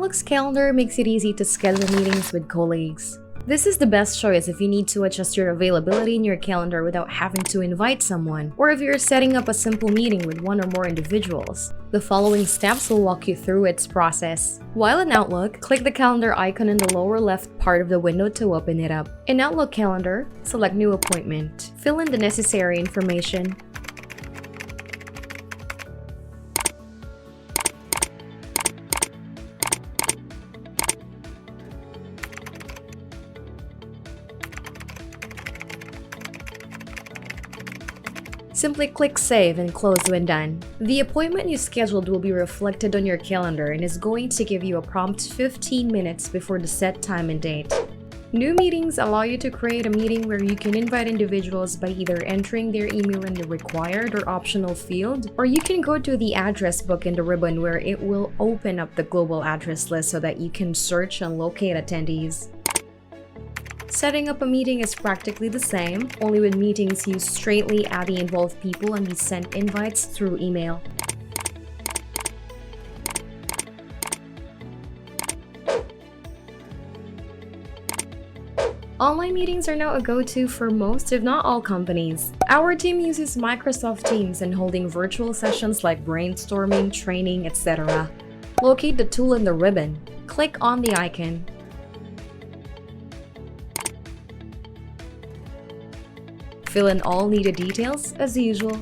Outlook's calendar makes it easy to schedule meetings with colleagues. This is the best choice if you need to adjust your availability in your calendar without having to invite someone, or if you're setting up a simple meeting with one or more individuals. The following steps will walk you through its process. While in Outlook, click the calendar icon in the lower left part of the window to open it up. In Outlook Calendar, select New Appointment. Fill in the necessary information. Simply click Save and close when done. The appointment you scheduled will be reflected on your calendar and is going to give you a prompt 15 minutes before the set time and date. New meetings allow you to create a meeting where you can invite individuals by either entering their email in the required or optional field, or you can go to the address book in the ribbon where it will open up the global address list so that you can search and locate attendees. Setting up a meeting is practically the same, only with meetings you straightly add the involved people and be sent invites through email. Online meetings are now a go-to for most, if not all, companies. Our team uses Microsoft Teams in holding virtual sessions like brainstorming, training, etc. Locate the tool in the ribbon. Click on the icon. Fill in all needed details as usual.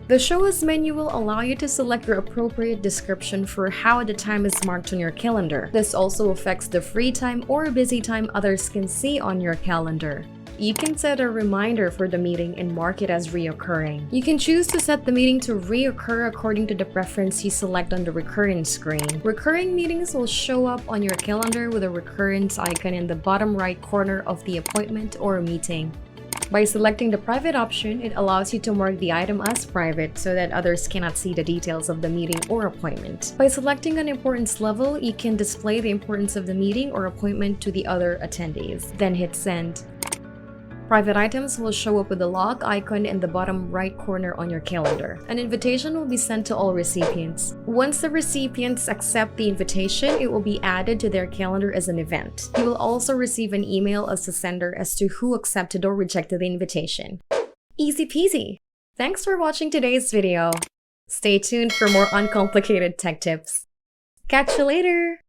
The Show Us menu will allow you to select your appropriate description for how the time is marked on your calendar. This also affects the free time or busy time others can see on your calendar. You can set a reminder for the meeting and mark it as reoccurring. You can choose to set the meeting to reoccur according to the preference you select on the recurrence screen. Recurring meetings will show up on your calendar with a recurrence icon in the bottom right corner of the appointment or meeting. By selecting the private option, it allows you to mark the item as private so that others cannot see the details of the meeting or appointment. By selecting an importance level, you can display the importance of the meeting or appointment to the other attendees. Then hit Send. Private items will show up with the lock icon in the bottom right corner on your calendar. An invitation will be sent to all recipients. Once the recipients accept the invitation, it will be added to their calendar as an event. You will also receive an email as the sender as to who accepted or rejected the invitation. Easy peasy! Thanks for watching today's video. Stay tuned for more uncomplicated tech tips. Catch you later!